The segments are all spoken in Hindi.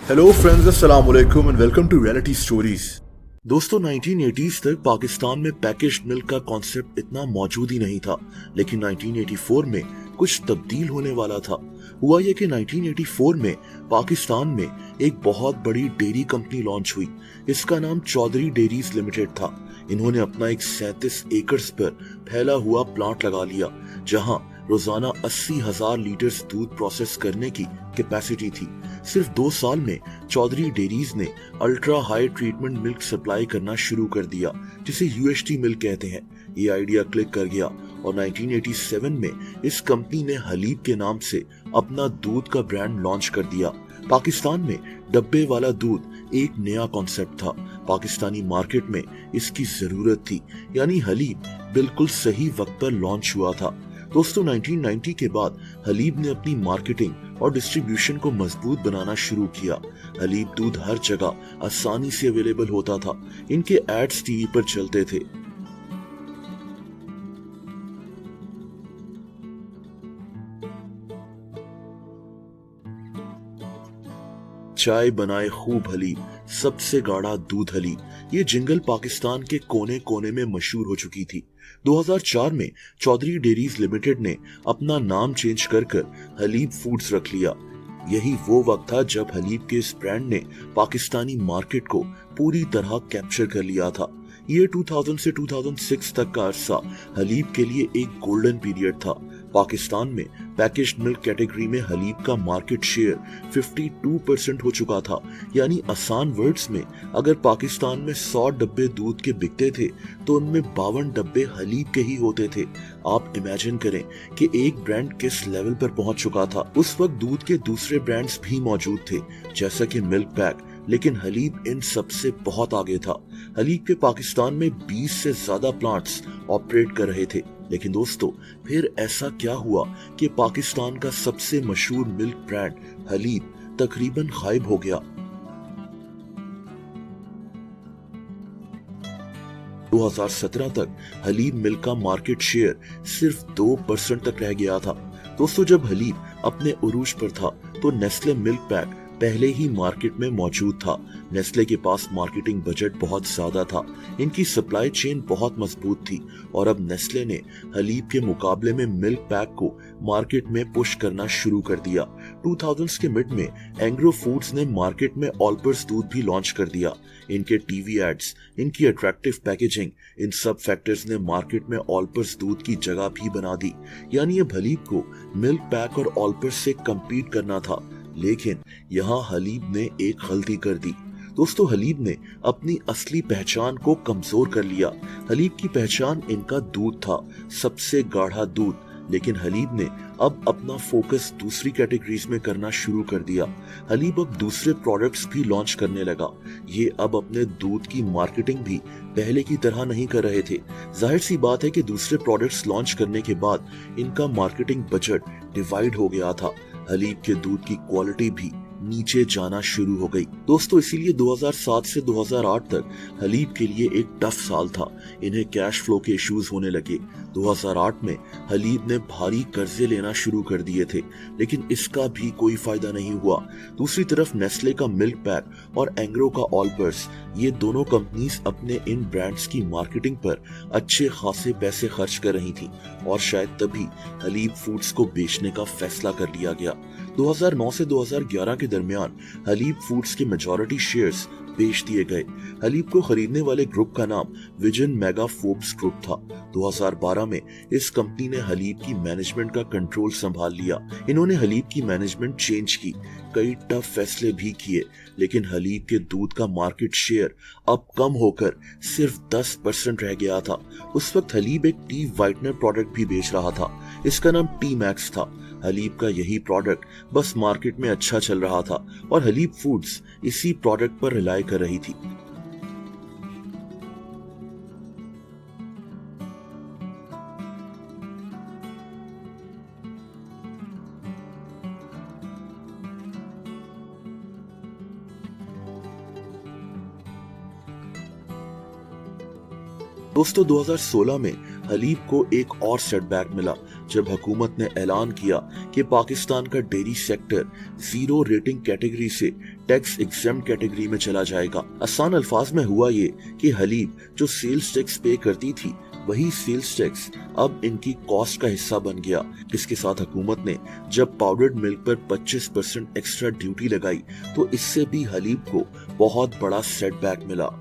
हेलो फ्रेंड्स, अस्सलाम वालेकुम and welcome to reality stories. दोस्तों 1980s तक पाकिस्तान में पैकेज्ड मिल्क का कॉन्सेप्ट इतना मौजूद ही नहीं था, लेकिन 1984 में कुछ तब्दील होने वाला था। हुआ यह कि 1984 में पाकिस्तान में एक बहुत बड़ी डेयरी कंपनी लॉन्च हुई। इसका नाम चौधरी डेयरीज लिमिटेड था। इन्होंने अपना एक 37 एकड़ पर फैला हुआ प्लांट लगा लिया, जहां रोजाना 80,000 लीटर दूध प्रोसेस करने की कैपेसिटी थी। सिर्फ 2 साल में चौधरी डेयरीज ने ultra high treatment milk supply करना शुरू कर दिया, जिसे यूएचटी मिल्क कहते हैं। ये आइडिया क्लिक कर गया और 1987 में इस कंपनी ने हलीब के नाम से अपना दूध का ब्रांड लॉन्च कर दिया। पाकिस्तान में डब्बे वाला दूध एक नया कॉन्सेप्ट था। पाकिस्तानी मार्केट में इसकी जरूरत थी, यानी हलीब बिल्कुल सही वक्त पर लॉन्च हुआ था। दोस्तों 1990 के बाद हलीब ने अपनी मार्केटिंग और डिस्ट्रीब्यूशन को मजबूत बनाना शुरू किया। हलीब दूध हर जगह आसानी से अवेलेबल होता था। इनके एड्स टीवी पर चलते थे। चाय बनाए खूब हलीब, सबसे गाढ़ा दूध हलीब, ये जिंगल पाकिस्तान के कोने कोने में मशहूर हो चुकी थी। 2004 में चौधरी डेयरीज लिमिटेड ने अपना नाम चेंज कर हलीब फूड्स रख लिया। यही वो वक्त था जब हलीब के इस ब्रांड ने पाकिस्तानी मार्केट को पूरी तरह कैप्चर कर लिया था। ये 2000 से 2006 तक का अरसा हलीब के लिए एक गोल्डन पीरियड था। पाकिस्तान में पैकेज्ड मिल्क कैटेगरी में हलीब का मार्केट शेयर 52% हो चुका था। यानी आसान वर्ड्स में, अगर पाकिस्तान में 100 डब्बे दूध के बिकते थे तो उनमें 52 डब्बे हलीब के ही होते थे। आप इमेजिन करें कि एक ब्रांड किस लेवल पर पहुंच चुका था। उस वक्त दूध के दूसरे ब्रांड्स भी मौजूद थे, जैसा कि मिल्क पैक, लेकिन हलीब इन सबसे बहुत आगे था। हलीब के पाकिस्तान में 20 से ज्यादा प्लांट्स ऑपरेट कर रहे थे। लेकिन दोस्तों, फिर ऐसा क्या हुआ कि पाकिस्तान का सबसे मशहूर मिल्क ब्रांड हलीब तकरीबन गायब हो गया। 2017 तक हलीब मिल्क का मार्केट शेयर सिर्फ 2% तक रह गया था। दोस्तों, जब हलीब अपने उरूज पर था तो नेस्ले मिल्क पैक पहले ही मार्केट में मौजूद था। नेस्ले के पास मार्केटिंग बजट बहुत ज्यादा था, इनकी सप्लाई चेन बहुत मजबूत थी और अब नेस्ले ने हलीब के मुकाबले में मिल्क पैक को मार्केट में पुश करना शुरू कर दिया। 2000s के मिड में एंग्रो फूड्स ने मार्केट में ऑल्पर्स दूध भी लॉन्च कर दिया। इनके टीवी एड्स, इनकी अट्रैक्टिव पैकेजिंग, इन सब फैक्टर्स ने मार्केट में ऑल्पर्स दूध की जगह भी बना दी। यानी अब हलीब को मिल्क पैक और ऑल्पर्स से कम्पीट करना था। लेकिन यहाँ हलीब ने एक गलती कर दी। दोस्तों, हलीब ने अपनी असली पहचान को कमजोर कर लिया। हलीब की पहचान इनका दूध था, सबसे गाढ़ा दूध। लेकिन हलीब ने अब अपना फोकस दूसरी कैटेगरीज में करना शुरू कर दिया। हलीब अब दूसरे प्रोडक्ट्स भी लॉन्च करने लगा। ये अब अपने दूध की मार्केटिंग भी पहले की तरह नहीं कर रहे थे। जाहिर सी बात है कि दूसरे प्रोडक्ट्स लॉन्च करने के बाद इनका मार्केटिंग बजट डिवाइड हो गया था। हलीब के दूध की क्वालिटी भी नीचे जाना शुरू हो गई। दोस्तों, इसीलिए 2007 से 2008 तक हलीब के लिए एक टफ साल था। इन्हें कैश फ्लो के इश्यूज होने लगे। 2008 में हलीब ने भारी कर्जे लेना शुरू कर दिए थे, लेकिन इसका भी कोई फायदा नहीं हुआ। दूसरी तरफ नेस्ले का मिल्क पैक और एंग्रो का ऑल्पर्स, ये दोनों कंपनीज अपने इन ब्रांड्स की मार्केटिंग पर अच्छे खासे पैसे खर्च कर रही थी और शायद तभी हलीब फूड्स को बेचने का फैसला कर लिया गया। 2009 से 2011 के दरमियान हलीब फूड्स के मेजॉरिटी शेयर्स बेच दिए गए। हलीब को खरीदने वाले ग्रुप का नाम विजन मेगा फोर्ब्स ग्रुप था। 2012 में इस कंपनी ने हलीब की मैनेजमेंट का कंट्रोल संभाल लिया। इन्होंने हलीब की मैनेजमेंट चेंज की, कई टफ फैसले भी किए, लेकिन हलीब के दूध का मार्केट शेयर अब कम होकर सिर्फ 10% रह गया था। उस वक्त हलीब एक टी व्हाइटनर प्रोडक्ट भी बेच रहा था। इसका नाम टी मैक्स था। हलीब का यही प्रोडक्ट बस मार्केट में अच्छा चल रहा था और हलीब फूड्स इसी प्रोडक्ट पर रिलाय कर रही थी। दोस्तों 2016 में हलीब को एक और सेटबैक मिला जब हुकूमत ने ऐलान किया कि पाकिस्तान का डेयरी सेक्टर 0 रेटिंग कैटेगरी से टैक्स एग्जेम्प्ट कैटेगरी में चला जाएगा। आसान अल्फाज में हुआ ये कि हलीब जो सेल्स टैक्स पे करती थी वही सेल्स टैक्स अब इनकी कॉस्ट का हिस्सा बन गया। इसके साथ हुकूमत ने जब पाउडर्ड मिल्क पर 25% एक्स्ट्रा ड्यूटी लगाई तो इससे भी हलीब को बहुत बड़ा सेटबैक मिला।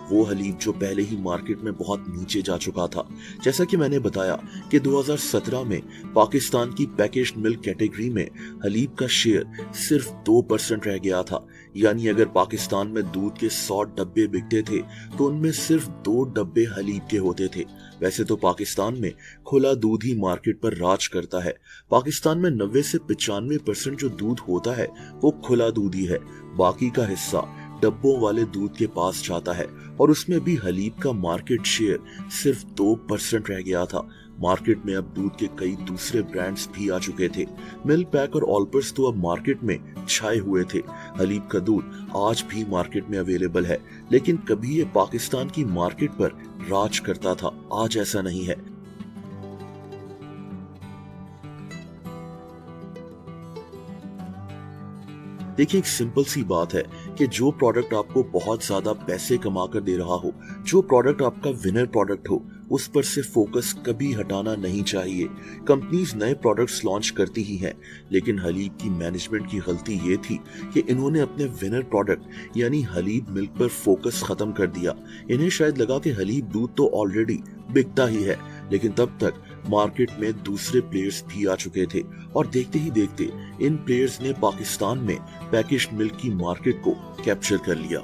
वो हलीब जो पहले ही मार्केट में बहुत नीचे जा चुका था। जैसा कि मैंने बताया कि 2017 में पाकिस्तान की पैकेज्ड मिल्क कैटेगरी में हलीब का शेयर सिर्फ 2% रह गया था। यानी अगर पाकिस्तान में दूध के 100 डब्बे बिकते थे तो उनमें सिर्फ 2 डब्बे हलीब के होते थे। वैसे तो पाकिस्तान में खुला दूध ही मार्केट पर राज करता है। पाकिस्तान में 90 से 95% जो दूध होता है वो खुला दूध ही है। बाकी का हिस्सा डब्बों वाले दूध के पास जाता है और उसमें भी हलीब का मार्केट शेयर सिर्फ 2% रह गया था। मार्केट में अब दूध के कई दूसरे ब्रांड्स भी आ चुके थे। मिल्क पैक और ऑलपर्स तो अब मार्केट में छाए हुए थे। हलीब का दूध आज भी मार्केट में अवेलेबल है, लेकिन कभी ये पाकिस्तान की मार्केट पर राज करता था, आज ऐसा नहीं है। देखिए एक सिंपल सी बात है कि जो प्रोडक्ट आपको बहुत ज्यादा पैसे कमा कर दे रहा हो, जो प्रोडक्ट आपका विनर प्रोडक्ट हो, उस पर से फोकस कभी हटाना नहीं चाहिए। कंपनीज नए प्रोडक्ट्स लॉन्च करती ही हैं, लेकिन हलीब की मैनेजमेंट की गलती ये थी कि इन्होंने अपने विनर प्रोडक्ट यानी हलीब मिल्क पर फोकस खत्म कर दिया। इन्हें शायद लगा कि हलीब दूध तो ऑलरेडी बिकता ही है, लेकिन तब तक मार्केट में दूसरे प्लेयर्स भी आ चुके थे और देखते ही देखते इन प्लेयर्स ने पाकिस्तान में पैकेज्ड मिल्क की मार्केट को कैप्चर कर लिया।